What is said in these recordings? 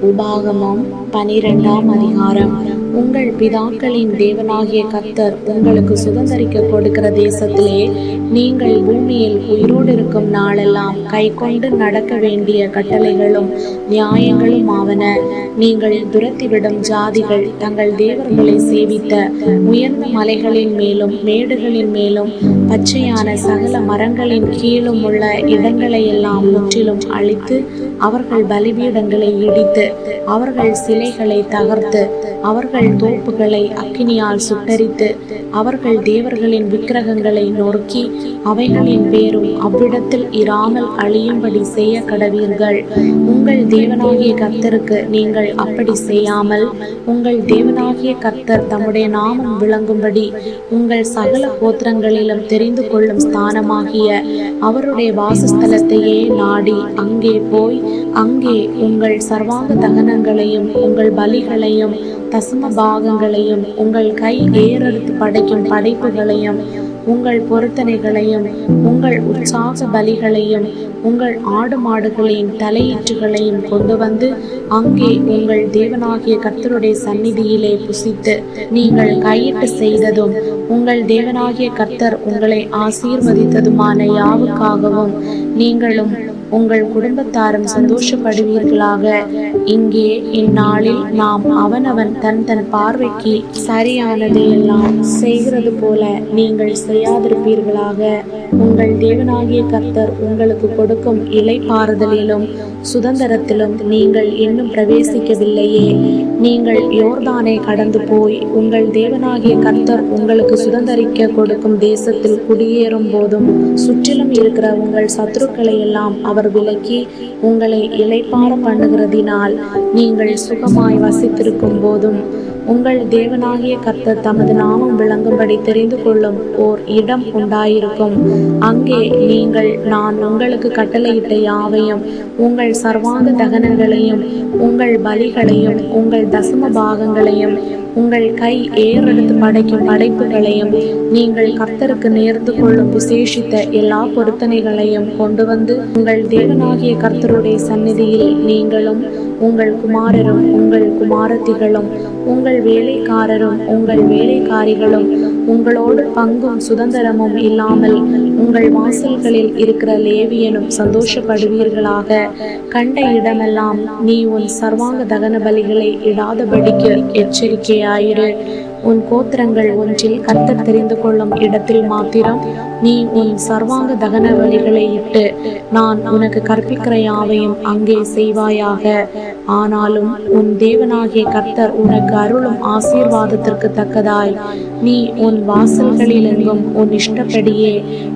உபாகமம் 12ஆம் அதிகாரம். உங்கள் பிதாக்களின் தேவனாகிய கர்த்தர் உங்களுக்கு சுதந்தரிக்க கொடுக்கிற தேசத்திலே நீங்கள் பூமியில் உயிரோடு இருக்கும் நாளெல்லாம் கைக்கொண்டு நடக்க வேண்டிய கட்டளைகளும் நியாயங்களும் ஆவன. நீங்கள் துரத்திவிடும் ஜாதிகள் தங்கள் தேவர்களை சேவித்த உயர்ந்த மலைகளின் மேலும் மேடுகளின் மேலும் பச்சையான சகல மரங்களின் கீழும் உள்ள இடங்களையெல்லாம் முற்றிலும் அழித்து அவர்கள் பலிபீடங்களை இடித்து அவர்கள் சிலைகளை தகர்த்து அவர்கள் தோப்புகளை அக்கினியால் சுட்டரித்து அவர்கள் தேவர்களின் விக்கிரகங்களை நொறுக்கி அவைகளின் பேரும் அவ்விடத்தில் இராமல் அழியும்படி செய்ய கடவீர்கள். உங்கள் தேவனாகிய கர்த்தருக்கு நீங்கள் அப்படி செய்யாமல் உங்கள் தேவனாகிய கர்த்தர் தம்முடைய நாமம் விளங்கும்படி உங்கள் சகல கோத்திரங்களிலும் தெரிந்து கொள்ளும் ஸ்தானமாகிய அவருடைய வாசஸ்தலத்தையே நாடி அங்கே போய் அங்கே உங்கள் சர்வாங்க தகனங்களையும் உங்கள் பலிகளையும் தசம பாகங்களையும் உங்கள் கை ஏறெடுத்து படைக்கும் படைப்புகளையும் உங்கள் பொருத்தனைகளையும் உங்கள் உற்சாக பலிகளையும் உங்கள் ஆடு மாடுகளின் தலையீற்றுகளையும் கொண்டு வந்து அங்கே உங்கள் தேவனாகிய கர்த்தருடைய சந்நிதியிலே புசித்து நீங்கள் கையிட்டு செய்ததும் உங்கள் தேவனாகிய கர்த்தர் உங்களை ஆசீர்வதித்ததுமான யாவுக்காகவும் நீங்களும் உங்கள் குடும்பத்தாரும் சந்தோஷப்படுவீர்களாக. இங்கே இந்நாளில் நாம் அவனவன் தன் தன் பார்வைக்கு சரியானதையெல்லாம் செய்கிறது போல நீங்கள் செய்யாதிருப்பீர்களாக. உங்கள் தேவனாகிய கர்த்தர் உங்களுக்கு கொடுக்கும் இளைப்பாறுதலிலும் சுதந்திரத்திலும் நீங்கள் இன்னும் பிரவேசிக்கவில்லையே. நீங்கள் யோர்தானை கடந்து போய் உங்கள் தேவனாகிய கர்த்தர் உங்களுக்கு சுதந்திரிக்க கொடுக்கும் தேசத்தில் குடியேறும் போதும் சுற்றிலும் இருக்கிற உங்கள் சத்துருக்களை எல்லாம் அவர் விலக்கி உங்களை இளைப்பாற பண்ணுகிறதினால் நீங்கள் சுகமாய் வசித்திருக்கும் போதும் உங்கள் தேவனாகிய கர்த்தர் தமது நாமம் விளங்கும்படி தெரிந்து கொள்ளும் ஓர் இடம் உண்டாயிருக்கும். அங்கே நீங்கள் நான் உங்களுக்கு கட்டளையிட்ட யாவையும் உங்கள் சர்வாங்க தகனங்களையும் உங்கள் பலிகளையும் உங்கள் தசம பாகங்களையும் உங்கள் கை ஏறெடுத்து படைக்கும் படைப்புகளையும் நீங்கள் கர்த்தருக்கு நேர்ந்து கொள்ளும் விசேஷித்த எல்லா பொருத்தனைகளையும் கொண்டு வந்து உங்கள் தேவனாகிய கர்த்தருடைய சந்நிதியில் நீங்களும் உங்கள் குமாரரும் உங்கள் குமாரத்திகளும் உங்கள் வேலைக்காரரும் உங்கள் வேலைக்காரிகளும் உங்களோடு பங்கும் சுதந்திரமும் இல்லாமல் உங்கள் வாசல்களில் இருக்கிற லேவியனும் சந்தோஷப்படுவீர்களாக. கண்ட இடமெல்லாம் நீ உன் சர்வாங்க தகன பலிகளை இடாதபடிக்கு எச்சரிக்கையாயிரு. உன் கோத்திரங்கள் ஒன்றில் கர்த்தர் தெரிந்து கொள்ளும் இடத்தில் மாத்திரம் நீ உன் சர்வாங்க தகன பலிகளை இட்டு நான் உனக்கு கற்பிக்கிற யாவையும் அங்கே செய்வாயாக. ஆனாலும் உன் தேவனாகிய கர்த்தர் உனக்கு அருளும் ஆசீர்வாதத்திற்கு தக்கதாய் நீ உன் வாசல்களில் எங்கும் உன் இஷ்டப்படியே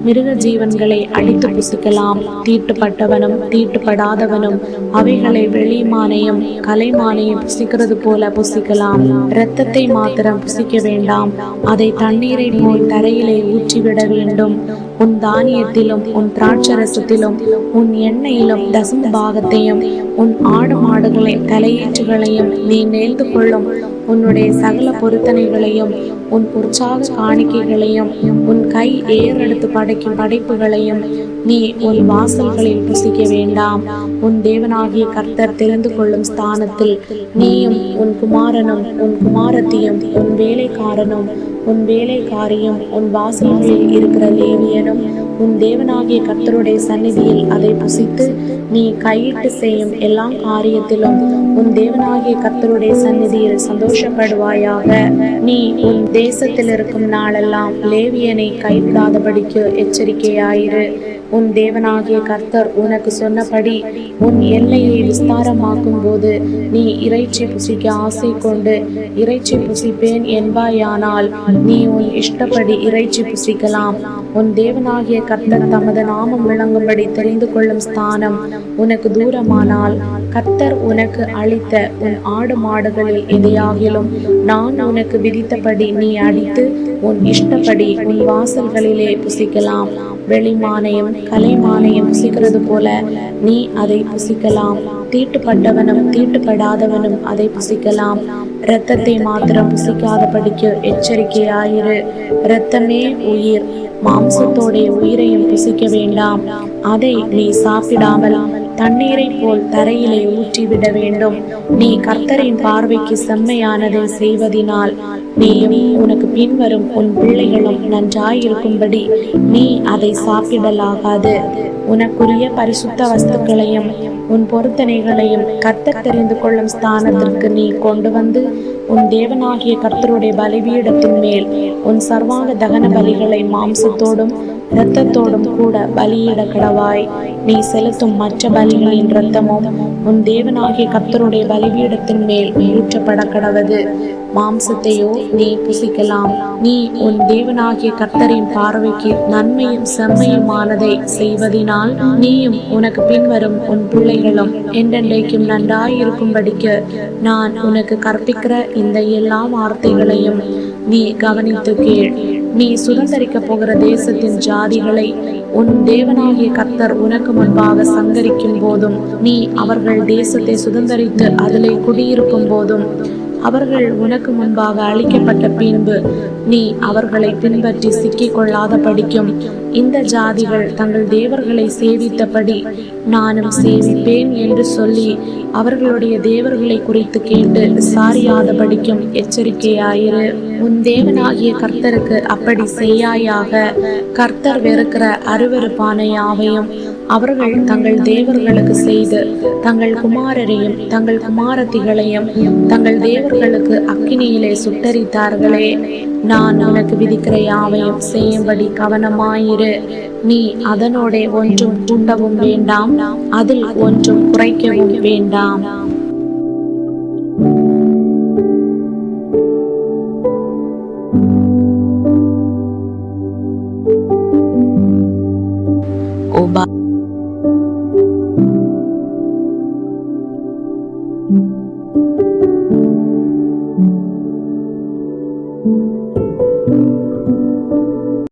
மிருக ஜீவன்களை அடித்து புசிக்கலாம். தீட்டுப்பட்டவனும் தீட்டுப்படாதவனும் அவைகளை வெளிமானையும் கலைமானையும் புசிக்கிறது போல புசிக்கலாம். இரத்தத்தை மாத்திரம் புசிக்க வேண்டாம். அதை தண்ணீரை போல் தரையிலே ஊற்றிவிட வேண்டும். உன் தானியத்திலும் உன் திராட்சரசத்திலும் உன் எண்ணெயிலும் தசம பாகத்தையும் உன் ஆடு மாடுகளை தலையீற்றுகளையும் நீ நேர்ந்து கொள்ளும் உன்னுடைய சகல பொருத்தனைகளையும் உன் உற்சாக காணிக்கைகளையும் உன் கை ஏறெடுத்து படைக்கும் படைப்புகளையும் நீ உன் வாசல்களில் புசிக்க வேண்டாம். உன் தேவனாகிய கர்த்தர் தெரிந்து கொள்ளும் ஸ்தானத்தில் நீயும் உன் குமாரனும் உன் குமாரத்தியும் உன் வேலைக்காரனும் உன் வேலைக்காரியும் உன் வாசல்களில் இருக்கிற லேவியனும் உன் தேவனாகிய கர்த்தருடைய சந்நிதியில் அதை புசித்து நீ கையிட்டு செய்யும் எல்லா காரியத்திலும் உன் தேவனாகிய கர்த்தருடைய சந்நிதியில் சந்தோஷப்படுவாயாக. நீ உன் தேசத்தில் இருக்கும் நாளெல்லாம் லேவியனை கைவிடாதபடிக்கு எச்சரிக்கையாயிரு. உன் தேவனாகிய கர்த்தர் உனக்கு சொன்னபடி உன் எல்லையை விஸ்தாரமாக்கும் போது நீ இறைச்சி புசிக்க ஆசை கொண்டு இறைச்சி புசிப்பேன் என்பாயானால் நீ உன் இஷ்டப்படி இறைச்சி புசிக்கலாம். உன் தேவனாகிய கர்த்தர் தமது நாமம் விளங்கும்படி தெரிந்து கொள்ளும் ஸ்தானம் உனக்கு தூரமானால் கர்த்தர் உனக்கு அளித்த உன் ஆடு மாடுகளில் எதையாகிலும் நான் உனக்கு விதித்தபடி நீ அடித்து உன் இஷ்டப்படி உன் வாசல்களிலே புசிக்கலாம். வெளிமானையும் கலைமானையும் புசிக்கிறது போல நீ அதை புசிக்கலாம். தீட்டுப்பட்டவனும் தீட்டுப்படாதவனும் அதை புசிக்கலாம். இரத்தத்தை மாத்திரம் புசிக்காதபடிக்கு எச்சரிக்கையாயிரு. இரத்தமே உயிர். மாம்சத்தோடைய உயிரையும் புசிக்க வேண்டாம். அதை நீ சாப்பிடாமல் தண்ணீரை போல் தரையிலே ஊற்றிவிட வேண்டும். நீ கர்த்தரின் பார்வைக்கு செம்மையானதை செய்வதினால் நீயும் உனக்கு பின்வரும் உன் பிள்ளைகளும் நன்றாயிருக்கும்படி நீ அதை சாப்பிடலாகாது. உனக்குரிய பரிசுத்த வஸ்துக்களையும் உன் பொருத்தனைகளையும் கர்த்தர் தெரிந்து கொள்ளும் ஸ்தானத்திற்கு நீ கொண்டு வந்து உன் தேவனாகிய கர்த்தருடைய பலிபீடத்தின் மேல் உன் சர்வாங்க தகன பலிகளை மாம்சத்தோடும் இரத்தத்தோடும் கூட பலியிட கடவாய். நீ செலுத்தும் மற்ற பலிகளின் இரத்தமும் உன் தேவனாகிய கர்த்தருடைய பலிபீடத்தின் மேல் ஊற்றப்பட கடவது. மாம்சத்தையோ நீ புசிக்கலாம். நீ உன் தேவனாகிய கர்த்தரின் பார்வைக்கு நன்மையும் செம்மையுமானதை செய்வதினால் நீயும் உனக்கு பின்வரும் உன் பிள்ளைகளும் என்றென்றைக்கும் நன்றாயிருக்கும்படிக்கு நான் உனக்கு கற்பிக்கிற இந்த எல்லா வார்த்தைகளையும் நீ கவனித்து கேள். நீ சுதந்தரிக்க போகிற தேசத்தின் ஜாதிகளை உன் தேவனாகிய கர்த்தர் உனக்கு முன்பாக சங்கரிக்கும் போதும் நீ அவர்கள் தேசத்தை சுதந்தரித்து அதிலே குடியிருக்கும் போதும் அவர்கள் உனக்கு முன்பாக அழிக்கப்பட்ட பின்பு நீ அவர்களை பின்பற்றி சிக்கிக் கொள்ளாத படிக்கும் இந்த ஜாதிகள் தங்கள் தேவர்களை சேவித்தபடி நானும் சேவிப்பேன் என்று சொல்லி அவர்களுடைய தேவர்களை குறித்து கேட்டு விசாரியாத படிக்கும் எச்சரிக்கையாயிரு. உன் தேவனாகிய கர்த்தருக்கு அப்படி செய்யாயாக. கர்த்தர் வெறுக்கிற அருவருப்பான யாவையும் அவர்கள் தங்கள் தேவர்களுக்கு செய்து தங்கள் குமாரரையும் தங்கள் குமாரத்திகளையும் தங்கள் தேவர்களுக்கு அக்கினியிலே சுட்டரித்தார்களே. நான் உனக்கு விதிக்கிற யாவையும் செய்யும்படி கவனமாயிரு. நீ அதனோட ஒன்றும் கூட்டவும் வேண்டாம், அதில் ஒன்றும் குறைக்கவும் வேண்டாம். ஓபா